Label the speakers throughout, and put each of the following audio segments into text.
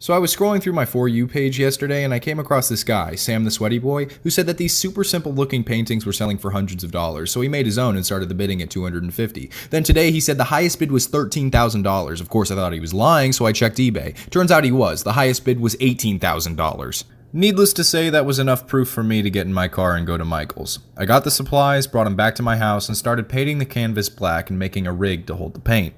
Speaker 1: So I was scrolling through my For You page yesterday and I came across this guy, Sam the Sweaty Boy, who said that these super simple looking paintings were selling for hundreds of dollars, so he made his own and started the bidding at $250. Then today he said the highest bid was $13,000. Of course I thought he was lying, so I checked eBay. Turns out he was. The highest bid was $18,000. Needless to say, that was enough proof for me to get in my car and go to Michael's. I got the supplies, brought them back to my house, and started painting the canvas black and making a rig to hold the paint.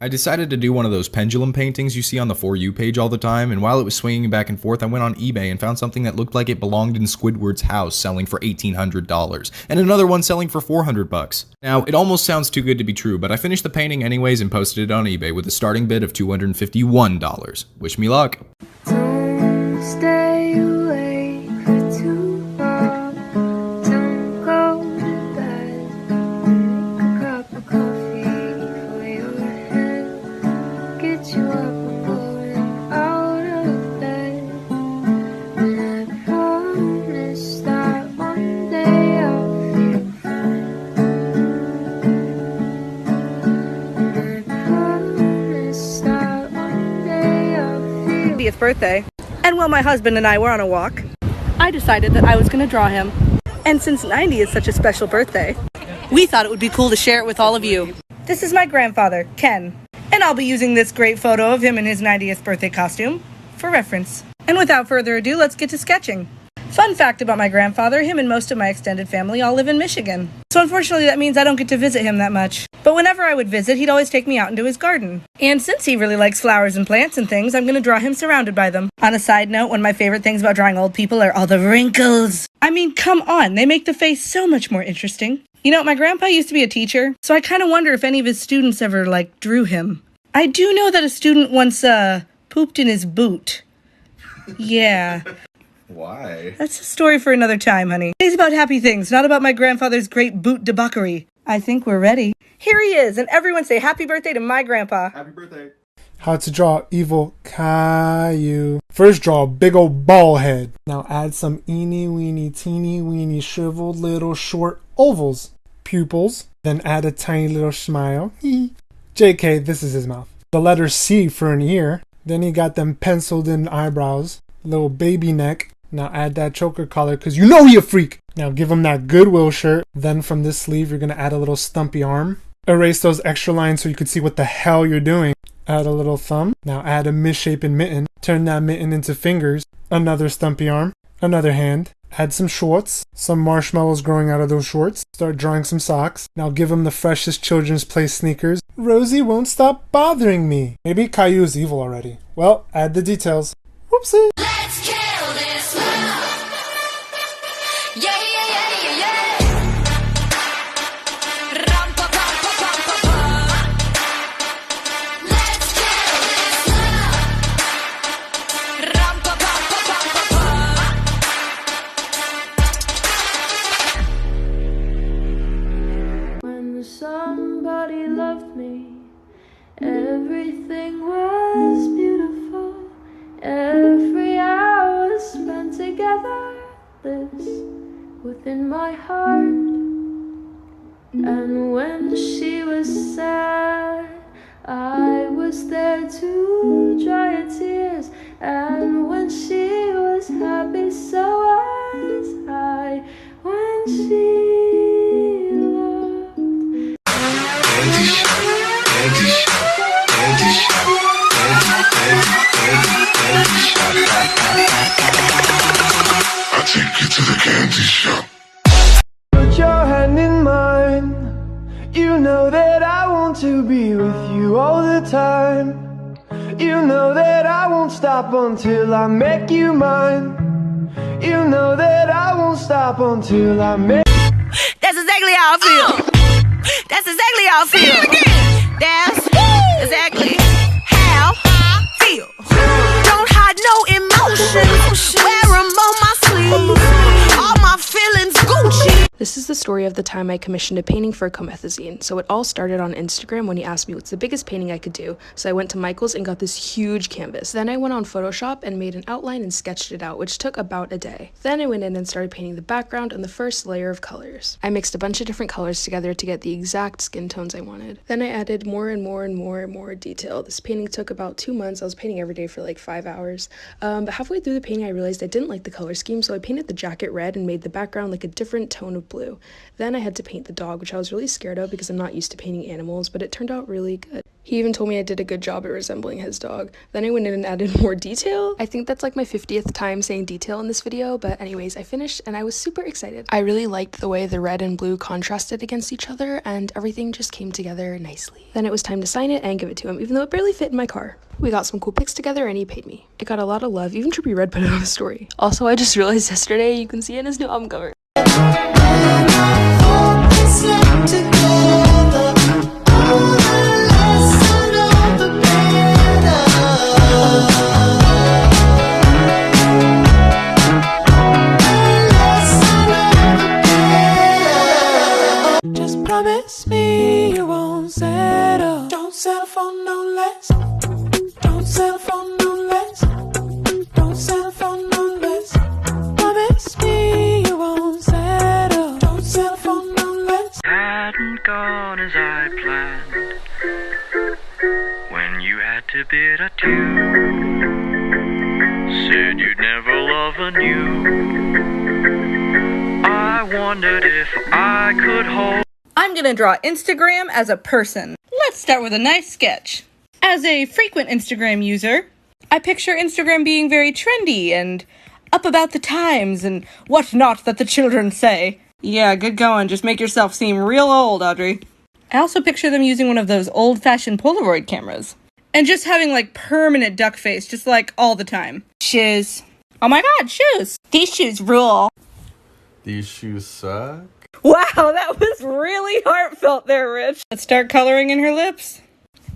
Speaker 1: I decided to do one of those pendulum paintings you see on the For You page all the time, and while it was swinging back and forth, I went on eBay and found something that looked like it belonged in Squidward's house, selling for $1,800, and another one selling for $400. Now, it almost sounds too good to be true, but I finished the painting anyways and posted it on eBay with a starting bid of $251. Wish me luck.
Speaker 2: Don't stay away for too long. Don't go to bed. Make a cup of coffee for your head. Get you up and going out of bed. And I promise that one day I'll feel fine. And I promise that one day I'll feel
Speaker 3: 90th birthday. And while my husband and I were on a walk, I decided that I was going to draw him. And since 90 is such a special birthday, we thought it would be cool to share it with all of you. This is my grandfather, Ken. And I'll be using this great photo of him in his 90th birthday costume for reference. And without further ado, let's get to sketching. Fun fact about my grandfather, him and most of my extended family all live in Michigan. So unfortunately that means I don't get to visit him that much. But whenever I would visit, he'd always take me out into his garden. And since he really likes flowers and plants and things, I'm gonna draw him surrounded by them. On a side note, one of my favorite things about drawing old people are all the wrinkles. I mean, come on, they make the face so much more interesting. You know, my grandpa used to be a teacher, so I kind of wonder if any of his students ever, drew him. I do know that a student once, pooped in his boot. Yeah.
Speaker 1: Why?
Speaker 3: That's a story for another time, honey. Today's about happy things, not about my grandfather's great boot debauchery. I think we're ready. Here he is, and everyone say happy birthday to my grandpa.
Speaker 1: Happy birthday.
Speaker 4: How to draw evil Caillou. First, draw a big old ball head. Now add some eeny weeny teeny weeny shriveled little short ovals. Pupils. Then add a tiny little smile. JK, this is his mouth. The letter C for an ear. Then he got them penciled in eyebrows. Little baby neck. Now add that choker collar, cause you know he a freak. Now give him that Goodwill shirt. Then from this sleeve, you're gonna add a little stumpy arm. Erase those extra lines so you can see what the hell you're doing. Add a little thumb. Now add a misshapen mitten. Turn that mitten into fingers. Another stumpy arm. Another hand. Add some shorts. Some marshmallows growing out of those shorts. Start drawing some socks. Now give him the freshest Children's Place sneakers. Rosie won't stop bothering me. Maybe Caillou is evil already. Well, add the details. Whoopsie.
Speaker 5: Let's kill this love. Yeah, yeah, yeah, yeah, yeah. Rum, pa, pa, pa, pa, pa, pa. Let's kill this love. Rum, pa, pa, pa, pa, pa, pa.
Speaker 2: When somebody loved me, everything was beautiful. Every hour spent together, this within my heart. And when she was sad, I was there to dry her tears. And when she was happy, so was I. When she loved.
Speaker 6: Candy shop, candy shop, candy shop, candy shop. I take you to the candy shop.
Speaker 7: Put your hand in mine. You know that I want to be with you all the time. You know that I won't stop until I make you mine. You know that I won't stop until I make.
Speaker 3: That's exactly how I feel. That's exactly how I feel. That's exactly how I feel. Don't hide no emotions. Wear 'em on my sleeve. All my feelings Gucci. This is the story
Speaker 8: story of the time I commissioned a painting for a comethazine. So it all started on Instagram when he asked me what's the biggest painting I could do. So I went to Michael's and got this huge canvas. Then I went on Photoshop and made an outline and sketched it out, which took about a day. Then I went in and started painting the background and the first layer of colors. I mixed a bunch of different colors together to get the exact skin tones I wanted. Then I added more and more and more and more detail. This painting took about 2 months. I was painting every day for like 5 hours. But halfway through the painting, I realized I didn't like the color scheme, so I painted the jacket red and made the background like a different tone of blue. Then I had to paint the dog, which I was really scared of because I'm not used to painting animals, but it turned out really good. He even told me I did a good job at resembling his dog. Then I went in and added more detail. I think that's like my 50th time saying detail in this video, but anyways, I finished and I was super excited. I really liked the way the red and blue contrasted against each other and everything just came together nicely. Then it was time to sign it and give it to him, even though it barely fit in my car. We got some cool pics together and he paid me. It got a lot of love, even Trippie Red put it on a story. Also, I just realized yesterday you can see it in his new album cover.
Speaker 7: Just promise me you won't settle. Don't settle for no less. Don't settle for no less. Don't settle for no less. Promise me you won't settle. Don't settle for no less.
Speaker 9: Hadn't gone as I planned when you had to bid adieu. Said you'd never love anew. I wondered if I could hold.
Speaker 3: I'm gonna draw Instagram as a person. Let's start with a nice sketch. As a frequent Instagram user, I picture Instagram being very trendy and up about the times and whatnot that the children say. Yeah, good going. Just make yourself seem real old, Audrey. I also picture them using one of those old-fashioned Polaroid cameras. And just having, like, permanent duck face, just, like, all the time. Shoes. Oh my god, shoes! These shoes rule.
Speaker 10: These shoes suck.
Speaker 3: Wow, that was really heartfelt there, Rich. Let's start coloring in her lips.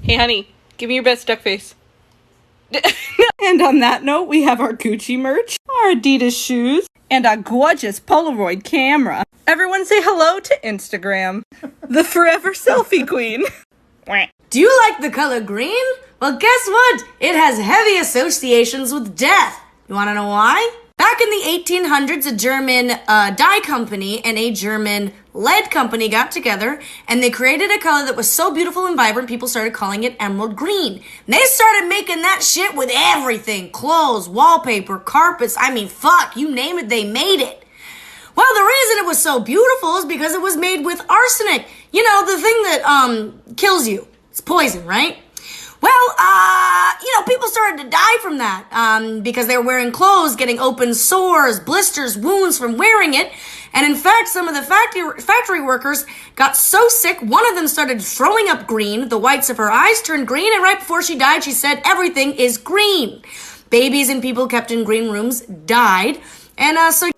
Speaker 3: Hey, honey, give me your best duck face. And on that note, we have our Gucci merch, our Adidas shoes, and our gorgeous Polaroid camera. Everyone say hello to Instagram, the forever selfie queen.
Speaker 11: Do you like the color green? Well, guess what? It has heavy associations with death. You want to know why? Back in the 1800s, a German dye company and a German lead company got together and they created a color that was so beautiful and vibrant, people started calling it emerald green. And they started making that shit with everything. Clothes, wallpaper, carpets, I mean, fuck, you name it, they made it. Well, the reason it was so beautiful is because it was made with arsenic. You know, the thing that kills you. It's poison, right? Well, people started to die from that because they were wearing clothes, getting open sores, blisters, wounds from wearing it. And in fact, some of the factory workers got so sick, one of them started throwing up green. The whites of her eyes turned green, and right before she died, she said, "Everything is green." Babies and people kept in green rooms died. And so